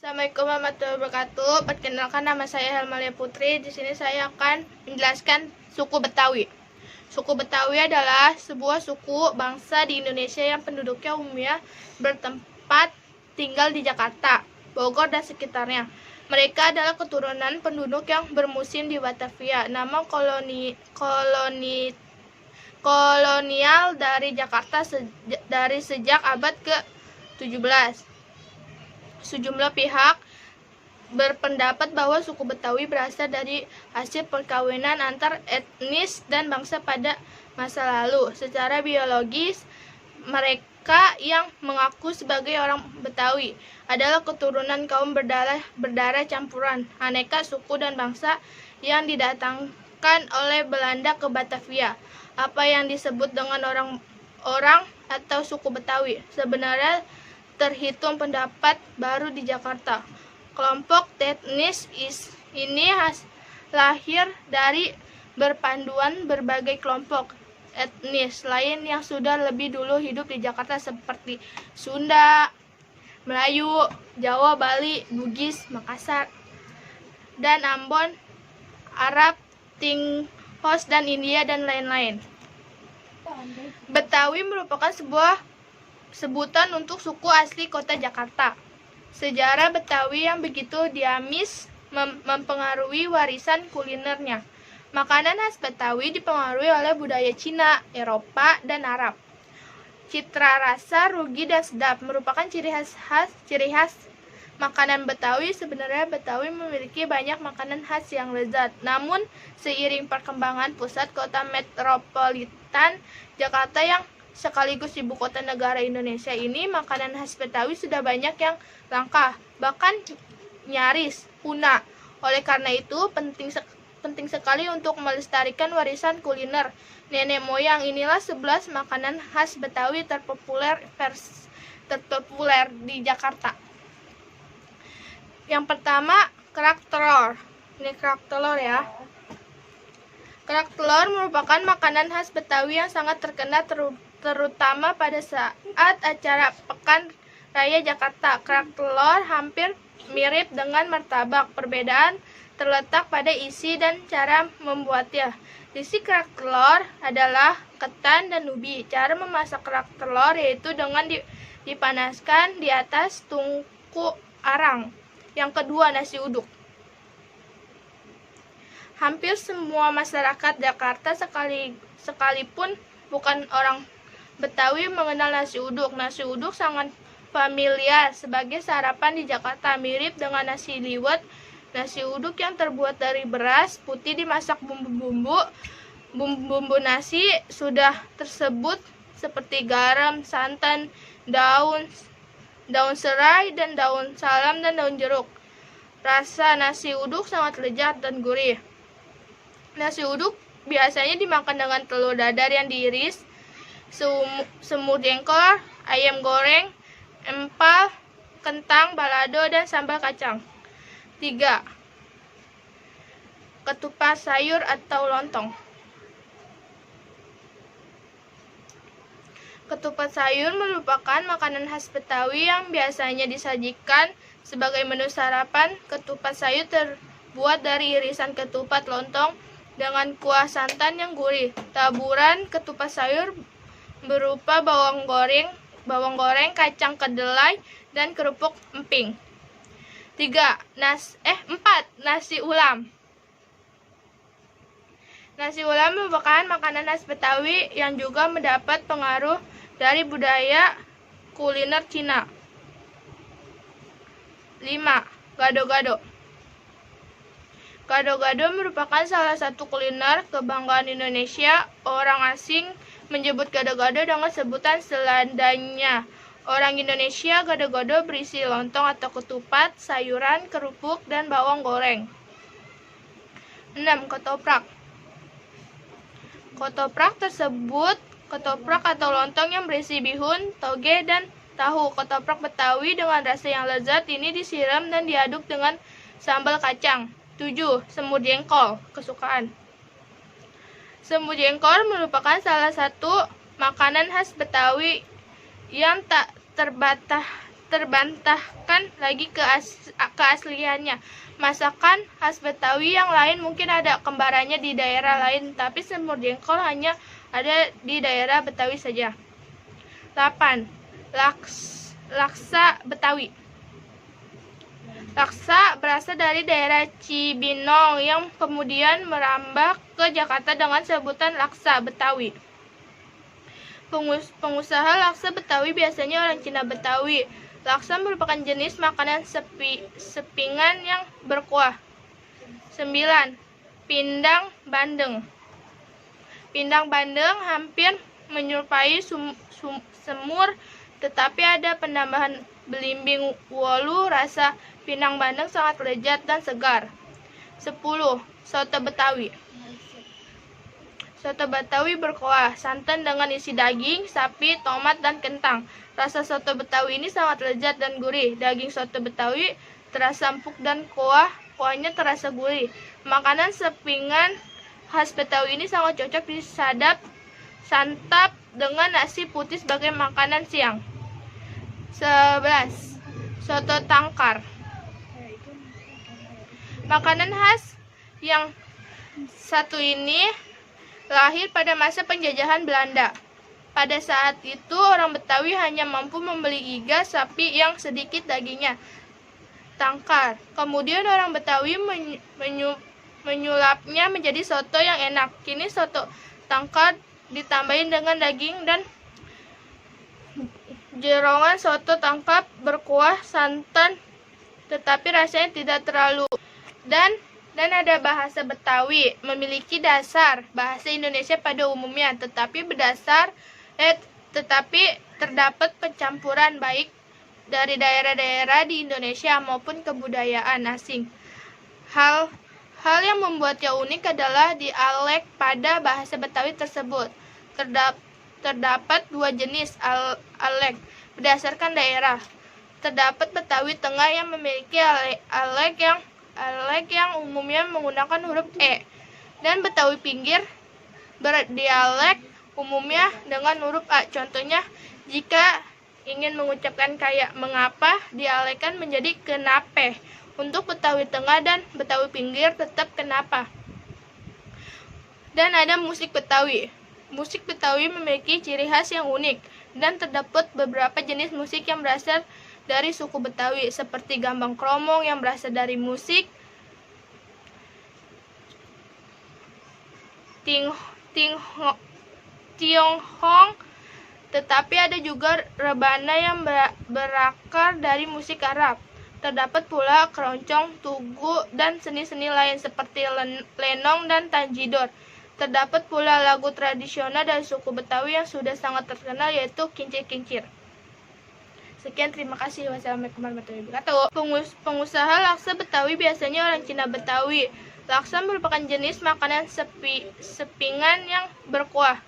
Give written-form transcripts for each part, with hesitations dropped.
Assalamualaikum warahmatullahi wabarakatuh. Perkenalkan, nama saya Helmalia Putri. Di sini saya akan menjelaskan suku Betawi. Suku Betawi adalah sebuah suku bangsa di Indonesia yang penduduknya umumnya bertempat tinggal di Jakarta, Bogor, dan sekitarnya. Mereka adalah keturunan penduduk yang bermukim di Batavia. Nama kolonial dari Jakarta dari sejak abad ke-17. Sejumlah pihak berpendapat bahwa suku Betawi berasal dari hasil perkawinan antar etnis dan bangsa pada masa lalu. Secara biologis, mereka yang mengaku sebagai orang Betawi adalah keturunan kaum berdarah campuran, aneka suku dan bangsa yang didatangkan oleh Belanda ke Batavia. Apa yang disebut dengan orang atau suku Betawi sebenarnya terhitung pendapat baru di Jakarta. Kelompok etnis ini lahir dari berpanduan berbagai kelompok etnis lain yang sudah lebih dulu hidup di Jakarta seperti Sunda, Melayu, Jawa, Bali, Bugis, Makassar, dan Ambon, Arab, Tionghoa, dan India, dan lain-lain. Betawi merupakan sebuah sebutan untuk suku asli kota Jakarta. Sejarah Betawi yang begitu dinamis mempengaruhi warisan kulinernya. Makanan khas Betawi dipengaruhi oleh budaya Cina, Eropa, dan Arab. Citra rasa, rugi, dan sedap merupakan ciri khas makanan Betawi. Sebenarnya Betawi memiliki banyak makanan khas yang lezat. Namun, seiring perkembangan pusat kota metropolitan Jakarta yang sekaligus ibu kota negara Indonesia ini, makanan khas Betawi sudah banyak yang langka, bahkan nyaris punah. Oleh karena itu, penting sekali untuk melestarikan warisan kuliner nenek moyang. Inilah 11 makanan khas Betawi terpopuler di Jakarta. Yang pertama, kerak telur. Ini kerak telur ya. Kerak telur merupakan makanan khas Betawi yang sangat terkenal terutama pada saat acara Pekan Raya Jakarta. Kerak telur hampir mirip dengan martabak. Perbedaan terletak pada isi dan cara membuatnya. Isi kerak telur adalah ketan dan ubi. Cara memasak kerak telur yaitu dengan dipanaskan di atas tungku arang. Yang kedua, nasi uduk. Hampir semua masyarakat Jakarta sekalipun bukan orang Betawi mengenal nasi uduk. Nasi uduk sangat familiar sebagai sarapan di Jakarta, mirip dengan nasi liwet. Nasi uduk yang terbuat dari beras putih dimasak bumbu nasi sudah tersebut seperti garam, santan, daun serai, dan daun salam, dan daun jeruk. Rasa nasi uduk sangat lezat dan gurih. Nasi uduk biasanya dimakan dengan telur dadar yang diiris, semur jengkol, ayam goreng, empal, kentang, balado, dan sambal kacang. 3. Ketupat sayur atau lontong. Ketupat sayur merupakan makanan khas Betawi yang biasanya disajikan sebagai menu sarapan. Ketupat sayur terbuat dari irisan ketupat lontong dengan kuah santan yang gurih. Taburan ketupat sayur berupa bawang goreng, kacang kedelai, dan kerupuk emping. 4. Nasi ulam. Nasi ulam merupakan makanan khas Betawi yang juga mendapat pengaruh dari budaya kuliner Cina. 5. Gado-gado. Gado-gado merupakan salah satu kuliner kebanggaan Indonesia. Orang asing menyebut gado-gado dengan sebutan selandanya. Orang Indonesia, gado-gado berisi lontong atau ketupat, sayuran, kerupuk, dan bawang goreng. 6. Ketoprak. Ketoprak atau lontong yang berisi bihun, toge, dan tahu. Ketoprak Betawi dengan rasa yang lezat ini disiram dan diaduk dengan sambal kacang. 7. Semur jengkol. Kesukaan. Semur jengkol merupakan salah satu makanan khas Betawi yang tak terbantahkan lagi keasliannya. Masakan khas Betawi yang lain mungkin ada kembarannya di daerah lain, tapi semur jengkol hanya ada di daerah Betawi saja. 8. Laksa Betawi. Laksa berasal dari daerah Cibinong yang kemudian merambah ke Jakarta dengan sebutan laksa Betawi. Pengusaha laksa Betawi biasanya orang Cina Betawi. Laksa merupakan jenis makanan sepingan yang berkuah. 9. Pindang bandeng. Pindang bandeng hampir menyerupai semur, tetapi ada penambahan belimbing wolu. Rasa pindang bandeng sangat lezat dan segar. 10. Soto Betawi. Soto Betawi berkuah santan dengan isi daging, sapi, tomat, dan kentang. Rasa soto Betawi ini sangat lezat dan gurih. Daging soto Betawi terasa empuk dan kuahnya terasa gurih. Makanan sepingan khas Betawi ini sangat cocok santap dengan nasi putih sebagai makanan siang. 11. Soto Tangkar. Makanan khas yang satu ini lahir pada masa penjajahan Belanda. Pada saat itu orang Betawi hanya mampu membeli iga sapi yang sedikit dagingnya, tangkar. Kemudian orang Betawi menyulapnya menjadi soto yang enak. Kini soto tangkar ditambahin dengan daging dan jeroan. Soto tangkar berkuah santan tetapi rasanya tidak terlalu dan ada bahasa Betawi memiliki dasar bahasa Indonesia pada umumnya, tetapi terdapat pencampuran baik dari daerah-daerah di Indonesia maupun kebudayaan asing. Hal yang membuatnya unik adalah dialek pada bahasa Betawi tersebut. Terdapat dua jenis alek berdasarkan daerah. Terdapat Betawi Tengah yang memiliki alek yang umumnya menggunakan huruf E, dan Betawi Pinggir berdialek umumnya dengan huruf A. Contohnya, jika ingin mengucapkan kayak mengapa, dialekkan menjadi kenape. Untuk Betawi Tengah dan Betawi Pinggir tetap kenapa. Dan ada musik Betawi. Musik Betawi memiliki ciri khas yang unik, dan terdapat beberapa jenis musik yang berasal dari suku Betawi, seperti gambang kromong yang berasal dari musik Tionghoa, tetapi ada juga rebana yang berakar dari musik Arab. Terdapat pula keroncong, tugu, dan seni-seni lain seperti lenong dan tanjidor. Terdapat pula lagu tradisional dari suku Betawi yang sudah sangat terkenal, yaitu kincir-kincir. Sekian, terima kasih. Wassalamualaikum warahmatullahi wabarakatuh. Pengusaha laksa Betawi biasanya orang Cina Betawi. Laksa merupakan jenis makanan sepingan yang berkuah.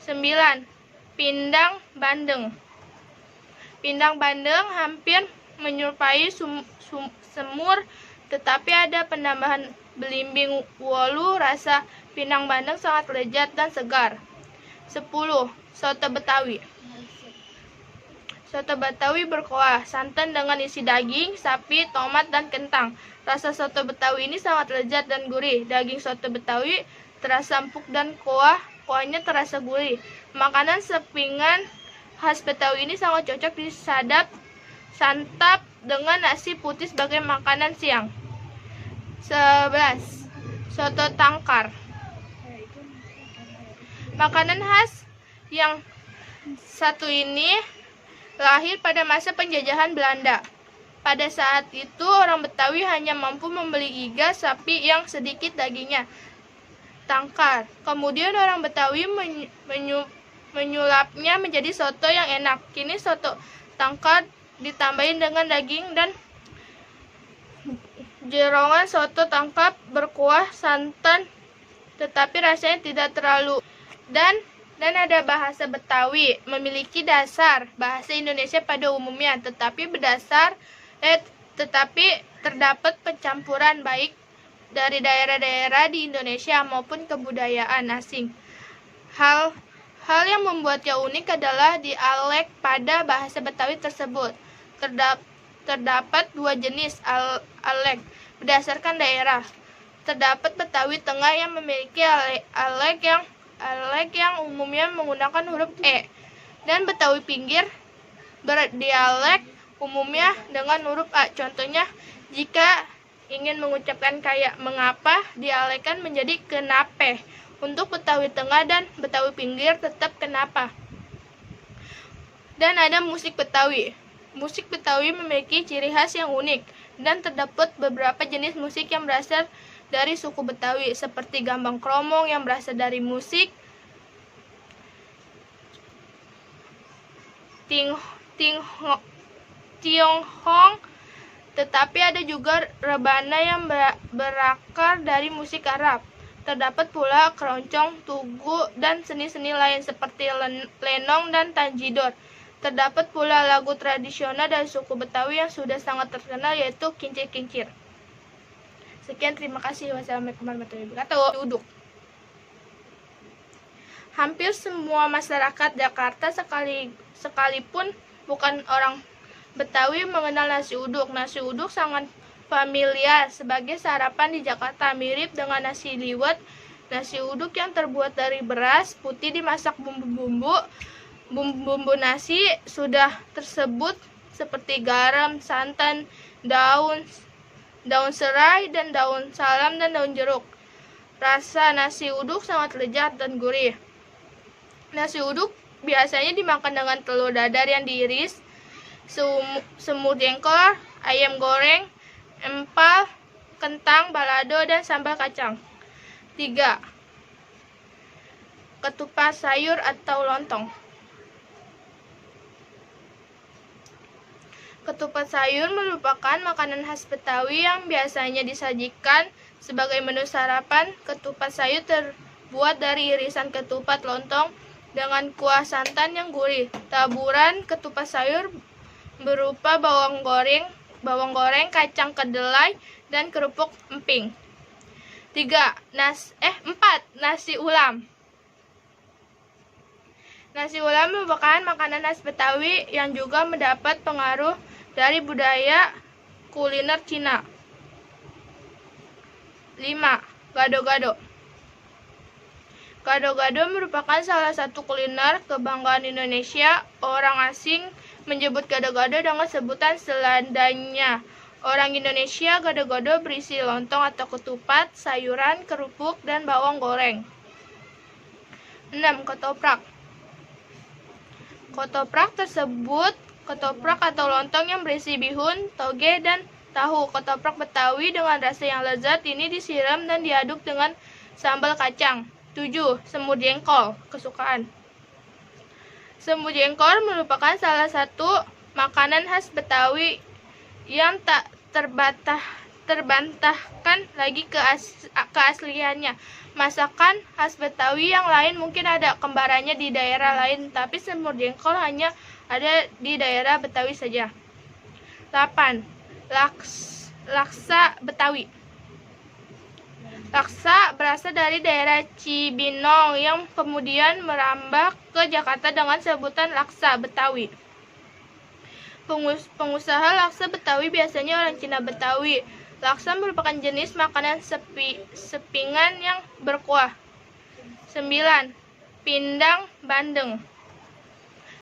9. Pindang bandeng. Pindang bandeng hampir menyerupai semur, tetapi ada penambahan belimbing wolu. Rasa pindang bandeng sangat lezat dan segar. 10. Soto Betawi. Soto Betawi berkuah santan dengan isi daging, sapi, tomat, dan kentang. Rasa soto Betawi ini sangat lezat dan gurih. Daging soto Betawi terasa empuk dan kuahnya terasa gurih. Makanan sepingan khas Betawi ini sangat cocok santap dengan nasi putih sebagai makanan siang. 11. Soto Tangkar. Makanan khas yang satu ini lahir pada masa penjajahan Belanda. Pada saat itu orang Betawi hanya mampu membeli iga sapi yang sedikit dagingnya, tangkar. Kemudian orang Betawi menyulapnya menjadi soto yang enak. Kini soto tangkar ditambahin dengan daging dan jeroan. Soto tangkar berkuah santan tetapi rasanya tidak terlalu dan ada bahasa Betawi memiliki dasar bahasa Indonesia pada umumnya, tetapi terdapat pencampuran baik dari daerah-daerah di Indonesia maupun kebudayaan asing. Hal yang membuatnya unik adalah dialek pada bahasa Betawi tersebut. Terdapat dua jenis alek berdasarkan daerah. Terdapat Betawi Tengah yang memiliki alek yang umumnya menggunakan huruf E, dan Betawi Pinggir berdialek umumnya dengan huruf A. Contohnya, jika ingin mengucapkan kayak mengapa, dialekkan menjadi kenape. Untuk Betawi Tengah dan Betawi Pinggir tetap kenapa. Dan ada musik Betawi. Musik Betawi memiliki ciri khas yang unik, dan terdapat beberapa jenis musik yang berasal dari suku Betawi, seperti gambang kromong yang berasal dari musik Tionghoa, tetapi ada juga rebana yang berakar dari musik Arab. Terdapat pula keroncong, tugu, dan seni-seni lain seperti lenong dan tanjidor. Terdapat pula lagu tradisional dari suku Betawi yang sudah sangat terkenal, yaitu kincir-kincir. Sekian, terima kasih. Wassalamualaikum warahmatullahi wabarakatuh. Uduk. Hampir semua masyarakat Jakarta sekalipun bukan orang Betawi mengenal nasi uduk. Nasi uduk sangat familiar sebagai sarapan di Jakarta, mirip dengan nasi liwet. Nasi uduk yang terbuat dari beras putih dimasak bumbu nasi sudah tersebut seperti garam, santan, daun serai, dan daun salam, dan daun jeruk. Rasa nasi uduk sangat lezat dan gurih. Nasi uduk biasanya dimakan dengan telur dadar yang diiris, semur jengkol, ayam goreng, empal, kentang, balado, dan sambal kacang. 3. Ketupat sayur atau lontong. Ketupat sayur merupakan makanan khas Betawi yang biasanya disajikan sebagai menu sarapan. Ketupat sayur terbuat dari irisan ketupat lontong dengan kuah santan yang gurih. Taburan ketupat sayur berupa bawang goreng, kacang kedelai, dan kerupuk emping. 4. Nasi ulam. Nasi ulam merupakan makanan khas Betawi yang juga mendapat pengaruh dari budaya kuliner Cina. 5. Gado-gado. Gado-gado merupakan salah satu kuliner kebanggaan Indonesia. Orang asing menyebut gado-gado dengan sebutan selandanya. Orang Indonesia, gado-gado berisi lontong atau ketupat, sayuran, kerupuk, dan bawang goreng. 6. Ketoprak. Ketoprak tersebut ketoprak atau lontong yang berisi bihun, toge, dan tahu. Ketoprak Betawi dengan rasa yang lezat ini disiram dan diaduk dengan sambal kacang. 7. Semur jengkol. Kesukaan. Semur jengkol merupakan salah satu makanan khas Betawi yang tak terbantahkan lagi keasliannya. Masakan khas Betawi yang lain mungkin ada kembarannya di daerah lain, tapi semur jengkol hanya ada di daerah Betawi saja. 8. Laksa Betawi. Laksa berasal dari daerah Cibinong yang kemudian merambah ke Jakarta dengan sebutan laksa Betawi. Pengusaha laksa Betawi biasanya orang Cina Betawi. Laksa merupakan jenis makanan sepingan yang berkuah. 9. Pindang bandeng.